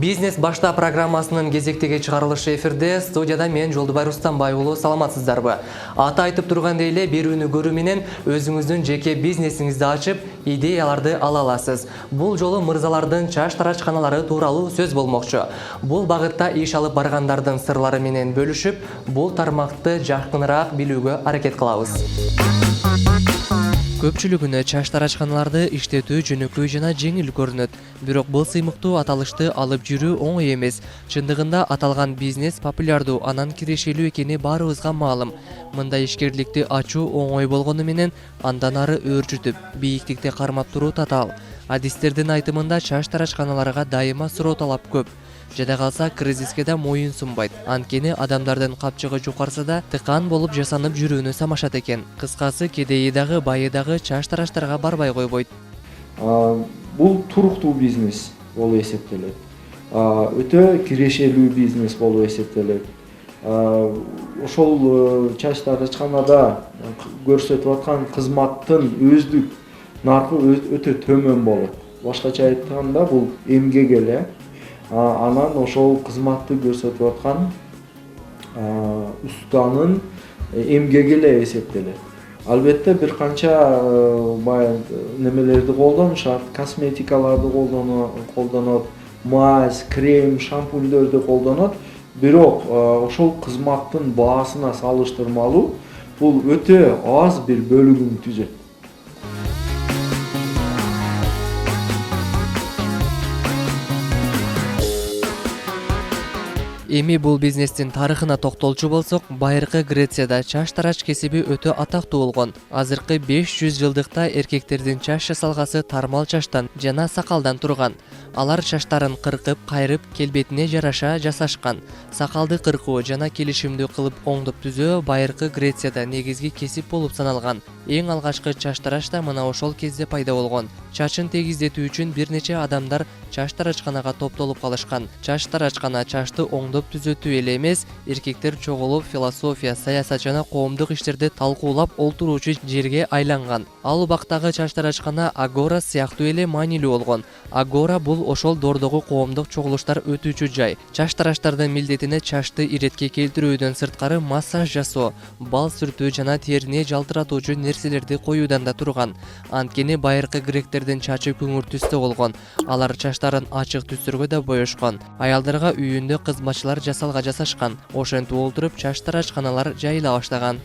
Бизнес башта программасынын кезектеги чыгарылышы эфирде, студияда мен Жолдубай Рустамбай уулу, саламатсыздарбы? Аты айтып тургандай эле берүүнү көрүү менен өзүңүздүн жеке бизнесиңизди ачып, идеяларды ала аласыз. Бул жолу мырзалардын чач тарачканалары тууралуу сөз болмокчу. Бул багытта иш алып баргандардын сырлары менен бөлүшүп, бул тармакты жакыныраак билүүгө аракет кылабыз. Көпчүлүгүнө чач тарачканаларды иштетүү жөнөкөй жана жеңил көрүнөт. Бирок бул сыймыктуу аталышты алып жүрүү оңой эмес. Чындыгында аталган бизнес популярдуу, анан кирешелүү экени баарыбызга маалым. Мындай ишкерликти ачуу оңой болгону менен андан ары өөрчүтүп, бийиктикти кармап туруу татаал. Адистердин айтымында чач тарачканаларга дайыма суроо талап көп. Жада калса кризиске да моюн сунбайт. Анткени адамдардын капчыгы жукарса да тыкан болуп жасанып жүрүүнү самашат экен. Кыскасы, кедейи дагы, байы дагы чач тараштарга барбай койбойт. Бул туруктуу бизнес болуп эсептелет. Өтө кирешелүү бизнес болуп эсептелет. Ошол чач тарачканада көрсөтүп аткан кызматтын өздүк наркы өтө төмөн болот. Башкача айтканда, бул эмгек эле. Анан ошол кызматты көрсөтүп аткан устанын эмгеги эле эсептелет. Албетте бир канча немелерди колдонушат, косметикаларды колдонот, мазь, крем, шампуньдерди колдонот. Бирок ошол кызматтын баасына салыштырмалуу бул өтө аз бир бөлүгүн түзөт. Эми бул бизнестин тарыхына токтолчу болсок, байыркы Грецияда чач тарач кесиби өтө атактуу болгон. Азыркы 500 жылдыкта эркектердин чач жасалгасы тармал чачтан жана сакалдан турган. Алар чачтарын кыркып, кайрып, келбетине жараша жасашкан. Сакалды кыркуу жана келишимдүү кылып оңдоп түзөө байыркы Грецияда негизги кесип болуп саналган. Эң алгачкы чач тарач да мына ошол кезде пайда болгон. Чачын тегиздетүү үчүн бир нече адамдар чач тарачканага топтолуп калышкан. Чач тарачкана чачты оңдоп түзөтүү эле эмес, эркектер чогулуп философия, саясат жана коомдук иштерди талкуулап олтуруучу жерге айланган. Ал убактагы чач тарачкана агора сыяктуу эле маанилүү болгон. Агора бул ошол дордогу коомдук чогулуштар өтүүчү жай. Чач тараштардын милдетине чачты иретке келтирүүдөн сырткары массаж жасоо, бал сүртүү жана терини жалтыратуучу нерселерди коюудан да турган. Анткени байыркы гректердин чачы күңүр түстө болгон. Алар чачтарын ачык түстөргө да боешкан. Аялдарга үйүндө кызматчылар жасалга жасашкан. Ошентип олтуруп чач тарачканалар жайыла баштаган.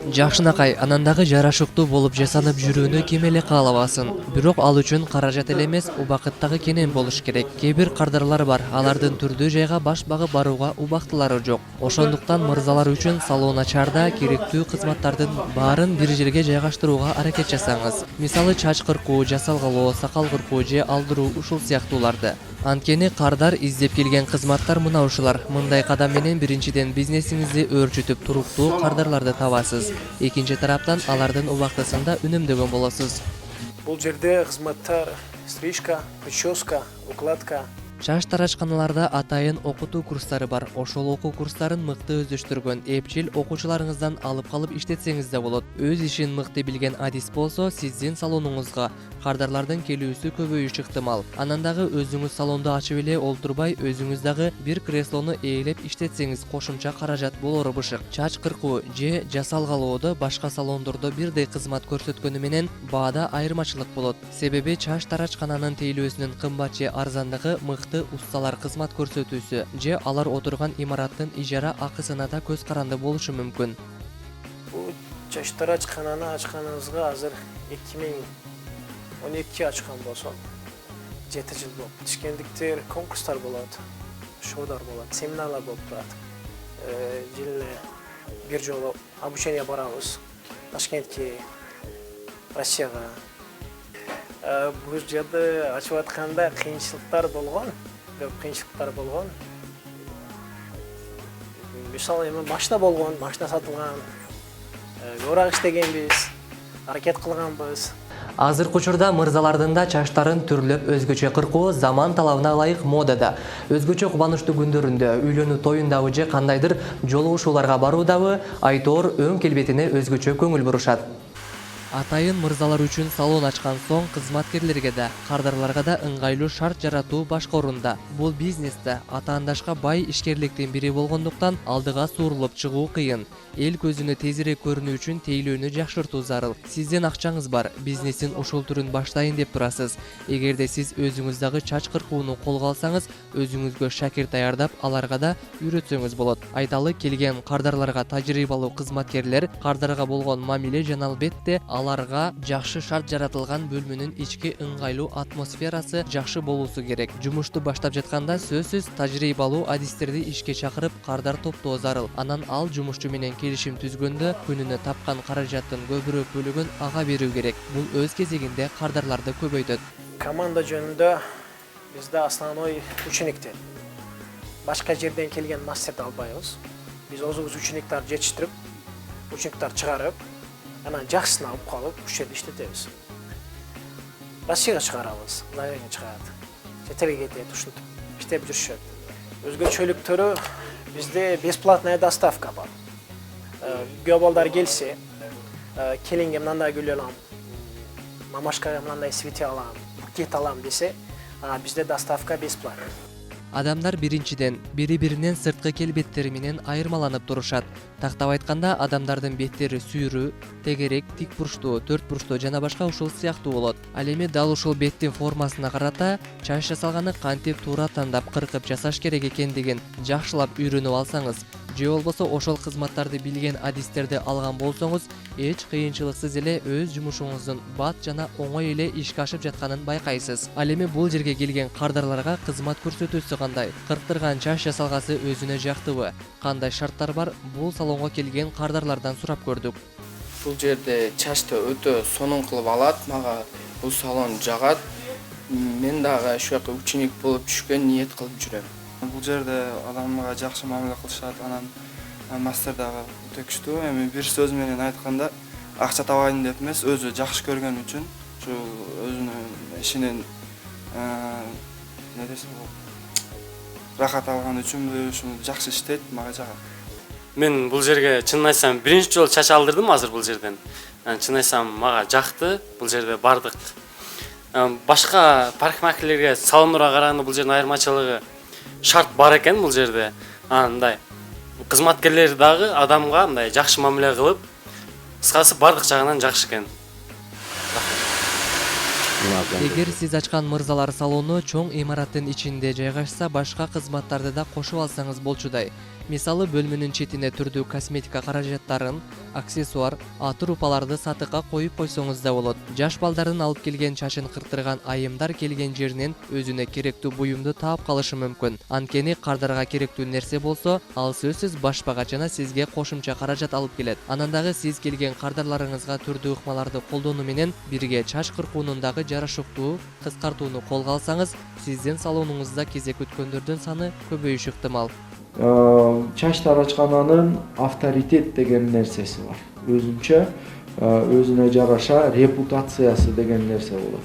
Жакшынакай, анан дагы жарашыктуу болуп жасанып жүрүүнү ким эле каалабасын. Бирок ал үчүн каражат эле эмес, убакыттагы кенен болуш керек. Кээ бир кардарлар бар, алардын түрдүү жайга баш багып барууга убактылары жок. Ошондуктан мырзалар үчүн салон ачаарда керектүү кызматтардын баарын бир жерге жайгаштырууга аракет жасаңыз. Мисалы, чач кыркуу, жасалгалоо, сакал кыркуу же алдыруу ушул сыяктууларды. Анткени кардар издеп келген кызматтар мына ушулар. Мындай кадам менен биринчиден бизнесиңизди өөрчүтүп, туруктуу кардарларды табасыз. Экинчи тараптан алардын убактысында үнөмдөгөн болосуз. Бул жерде кызматтар стрижка, прическа, укладка. Чач тарачканаларда атайын окутуу курстары бар. Ошол окуу курстарын мыкты өздөштүргөн эпчил окуучуларыңыздан алып калып иштетсеңиз да болот. Өз ишин мыкты билген адис болсо, сиздин салонуңузга кардарлардын келүүсү көбөйүшү ыктымал. Анан дагы өзүңүз салонду ачып эле олтурбай, өзүңүз дагы бир креслону ээлеп иштетсеңиз кошумча каражат болору бышык. Чач кыркуу же жасалгалоодо башка салондордо бирдей кызмат көрсөткөнү менен баада айырмачылык болот. Себеби чач тарачкананын тейлөөсүнүн кымбат же арзандыгы мыкты усталар кызмат көрсөтүүсү же алар отурган имараттын ижара акысына да көз каранды болушу мүмкүн. Бул чач тарачкананы ачканыбызга азыр 2012 ачкан болсо 7 жыл болуп. Тишкендиктер конкурстар болот, шоулар болот, семинарлар болуп турат. Жылына бир жолу обучение барабыз Ташкентке, Россияга. Бул жерде ачып атканда кыйынчылыктар болгон, көп кыйынчылыктар болгон. Мисалы, машина болгон, машина сатылган, оорак иштегенбиз. аракет кылганбыз. Азыркы учурда мырзалардын да чачтарын түрлөп өзгөчө кыркуу заман талабына ылайык модада. Өзгөчө кубанычтуу күндөрүндө үйлөнүү тоюндабы же кандайдыр жолугушууларга баруудабы айтоор өң келбетине өзгөчө көңүл бурушат. Атайын мырзалар үчүн салон ачкан соң кызматкерлерге да, кардарларга да ыңгайлуу шарт жаратуу башка орунда. Бул бизнесте атаандашка бай ишкерликтин бири болгондуктан алдыга суурулуп чыгуу кыйын. Эл көзүнө тезирээк көрүнүү үчүн тейлөөнү жакшыртуу зарыл. Сиздин акчаңыз бар, бизнестин ушул түрүн баштайын деп турасыз. Эгерде сиз өзүңүз дагы чач кыркууну колго алсаңыз, өзүңүзгө шакирт даярдап, аларга да үйрөтсөңүз болот. Айталы келген кардарларга тажрыйбалуу кызматкерлер кардарга болгон мамиле жана албетте аларга жакшы шарт жаратылган бөлмөнүн ички ыңгайлуу атмосферасы жакшы болуусу керек. Жумушту баштап жатканда сөзсүз тажрыйбалуу адистерди ишке чакырып кардар топтоо зарыл. Анан ал жумушчу менен келишим түзгөндө күнүнө тапкан каражаттын көбүрөөк бөлүгүн ага берүү керек. Бул өз кезегинде кардарларды көбөйтөт. Команда жөнүндө бизде основной учениктер. Башка жерден келген мастерди албайбыз. Биз өзүбүз учениктарды жетиштирип, учениктарды чыгарып, анан жакшысын алып калып, ушул жерде иштетебиз. Россияга чыгарабыз, Лайвенге чыгат. Четелге кетет, ушинтип иштеп жүрүшөт. Өзгөчөлүктөрү бизде бесплатная доставка бар. Көп балдар келсе, келинге мындай гүл алам, мамашкага мындай свете алам, букет алам десе, бизде доставка бесплатный. Адамдар биринчиден бири-биринен сырткы келбеттери менен айырмаланып турушат. Тактап айтканда адамдардын беттери сүйрүү, тегерек, тик бурчтуу, төрт бурчтуу жана башка ушул сыяктуу болот. Ал эми дал ушул беттин формасына карата чач жасалганы кантип туура тандап кыркып жасаш керек экендигин жакшылап үйрөнүп алсаңыз, же болбосо ошол кызматтарды билген адистерди алган болсоңуз, эч кыйынчылыксыз эле өз жумушуңуздун бат жана оңой эле ишке ашып жатканын байкайсыз. Ал эми бул жерге келген кардарларга кызмат көрсөтүүсү кандай? Кырктырган чач жасалгасы өзүнө жактыбы? Кандай шарттар бар? Бул салонго келген кардарлардан сурап көрдүк. Бул жерде чачты өтө сонун кылып алат, мага бул салон жагат. Мен дагы ушул жака ученик болуп түшкөн ниет кылып жүрөм. Бул жерде адамга жакшы мамиле кылышат, анан мастер дагы өтө күчтүү. Эми бир сөз менен айтканда, акча табайын деп эмес, өзү жакшы көргөн үчүн, ушул өзүнүн ишинен рахат алган үчүн ушуну жакшы иштейт, мага жагат. Мен бул жерге чынын айтсам биринчи жолу чач алдырдым азыр бул жерден. Чын айтсам мага жакты, бул жерде бардык. Башка парикмахерлерге, салондорго караганда бул жердин айырмачылыгы шарт бар экен бул жерде. Мындай кызматкерлер дагы адамга мындай жакшы мамиле кылып, кыскасы бардык жагынан жакшы экен. Эгер сиз ачкан мырзалар салону чоң имараттын ичинде жайгашса, башка кызматтарды да кошуп алсаңыз болчудай. Мисалы бөлмөнүн четине түрдүү косметика каражаттарын, аксессуар, атыр упаларды сатыкка коюп койсоңуз да болот. Жаш балдардын алып келген чачын кырктырган айымдар келген жеринен өзүнө керектүү буюмду таап калышы мүмкүн. Анткени кардарга керектүү нерсе болсо, ал сөзсүз башпага жана сизге кошумча каражат алып келет. Анан дагы сиз келген кардарларыңызга түрдүү ыкмаларды колдонуу менен бирге чач кыркуунун дагы жарашыктуу кыскартууну колго алсаңыз, сиздин салонуңузда кезек күткөндөрдүн саны көбөйүшү ыктымал. Чач тарачкананын авторитет деген нерсеси бар. Өзүнчө өзүнө жараша репутациясы деген нерсе болот.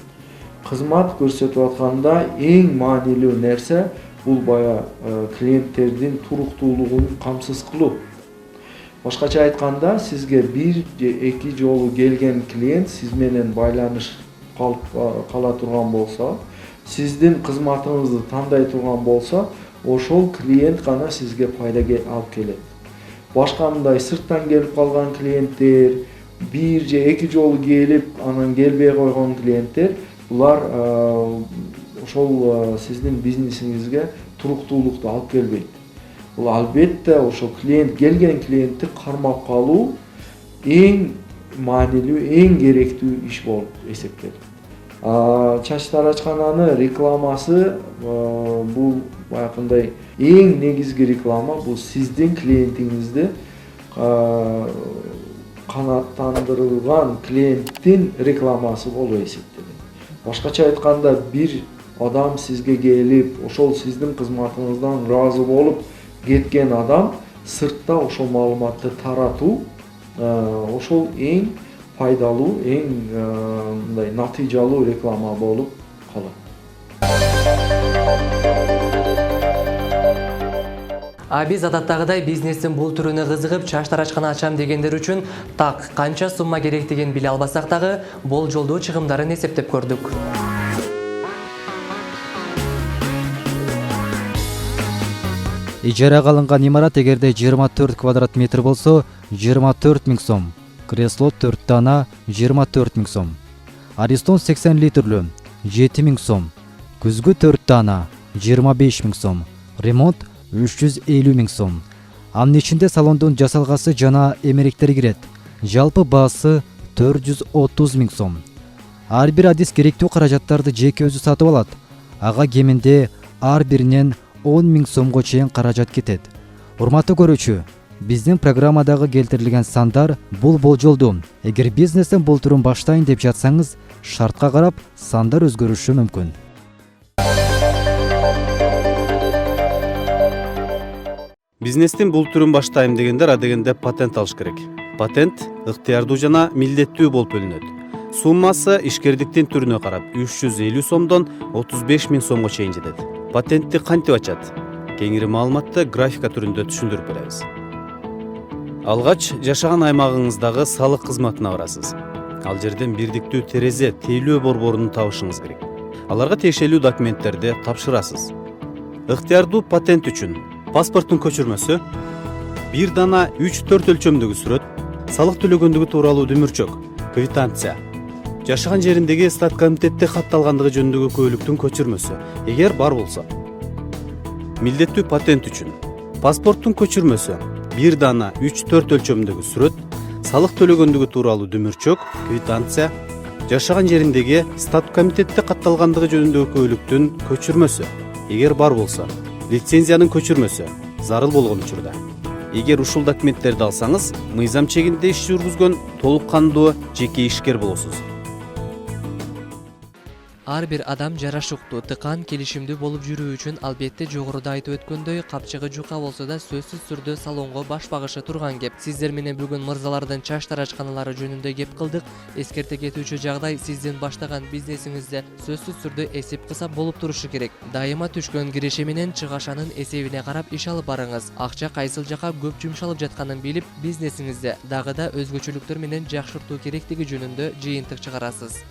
Кызмат көрсөтүп атканда эң маанилүү нерсе бул бая клиенттердин туруктуулугун камсыз кылуу. Башкача айтканда, сизге бир же эки жолу келген клиент сиз менен байланыш кала турган болсо, сиздин кызматыңызды тандай турган болсо, ошол клиент гана сизге пайда алып келет. Башка мындай сырттан келип калган клиенттер, бир же эки жолу келип, анан келбей койгон клиенттер, булар ошол сиздин бизнесиңизге туруктуулукту алып келбейт. Бул албетте ошол келген клиентти кармап калуу эң маанилүү, эң керектүү иш болуп эсептелет. Чач тарачкананын рекламасы бул баягындай эң негизги реклама, бул сиздин клиентиңизди канааттандырылган клиенттин рекламасы болуп эсептелет. Башкача айтканда, бир адам сизге келип, ошол сиздин кызматыңыздан ыраазы болуп кеткен адам сыртта ошол маалыматты таратуу, ошол эң пайдалуу, эң мындай натыйжалуу реклама болуп калат. Биз адаттагыдай бизнестин бул түрүнө кызыгып чач тарачканы ачам дегендер үчүн так канча сумма керектигин биле албасак дагы болжолдуу чыгымдарын эсептеп көрдүк. Ижарага алынган имарат эгерде 24 квадрат метр болсо 24 000 сом. Кресло 4 дана 24 000 сом. Аристон 80 литрлүү 7 000 сом. Күзгү 4 дана 25 000 сом. Ремонт 350 000 сом. Анын ичинде салондун жасалгасы жана эмеректери кирет. Жалпы баасы 430 000 сом. Ар бир адис керектүү каражаттарды жеке өзү сатып алат. Ага кеминде ар биринен 10 000 сомго чейин каражат кетет. Урматтуу көрүүчү, биздин программадагы келтирилген сандар бул болжолдуу. Эгер бизнестен бул түрүн баштайын деп жатсаңыз, шартка карап сандар өзгөрүшү мүмкүн. Бизнестин бул түрүн баштайм дегендер адегенде патент алыш керек. Патент ыктыярдуу жана милдеттүү болуп бөлүнөт. Суммасы ишкердиктин түрүнө карап 350 сомдон 35 000 сомго чейин жетет. Патентти кантип ачат? Кеңири маалыматты графика түрүндө түшүндүрүп беребиз. Алгач жашаган аймагыңыздагы салык кызматына барасыз. Ал жерден бирдиктүү терезе тейлөө борборун табышыңыз керек. Аларга тиешелүү документтерди тапшырасыз. Ыктыярдуу патент үчүн паспорттун көчүрмөсү, 1 дана 3-4 өлчөмдөгү сүрөт, салык төлөгөндүгү тууралуу дүмүрчөк, квитанция, жашаган жериндеги стат комитетте катталгандыгы жөнүндөгү күбөлүктүн көчүрмөсү, эгер бар болсо. Милдеттүү патент үчүн паспорттун көчүрмөсү, 1 дана 3-4 өлчөмдөгү сүрөт, салык төлөгөндүгү тууралуу дүмүрчөк, квитанция, жашаган жериндеги стат комитетте катталгандыгы жөнүндөгү күбөлүктүн көчүрмөсү, эгер бар болсо. Лицензиянын көчүрмөсү зарыл болгон учурда. Эгер ушул документтерди алсаңыз, мыйзам чегинде иш жүргүзгөн толук кандуу жеке ишкер болосуз. Ар бир адам жарашыктуу, тыкан, келишимдүү болуп жүрүү үчүн албетте жогоруда айтып өткөндөй капчыгы жука болсо да сөзсүз түрдө салонго баш багышы турган кеп. Сиздер менен бүгүн мырзалардын чач тарачканалары жөнүндө кеп кылдык. Эскерте кетүүчү жагдай сиздин баштаган бизнесиңизде сөзсүз түрдө эсеп кысап болуп турушу керек. Дайыма түшкөн киреше менен чыгашанын эсебине карап иш алып барыңыз. Акча кайсыл жака көп жумшалып жатканын билип, бизнесиңизде дагы да өзгөчөлүктөр менен жакшыртуу керектиги жөнүндө жыйынтык чыгарасыз.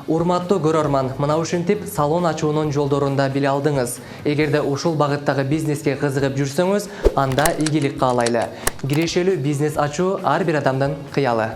Урматтуу көрөрман, мына ушинтип салон ачуунун жолдорун да биле алдыңыз. Эгерде ушул багыттагы бизнеске кызыгып жүрсөңүз, анда ийгилик каалайлы. Кирешелүү бизнес ачуу ар бир адамдын кыялы.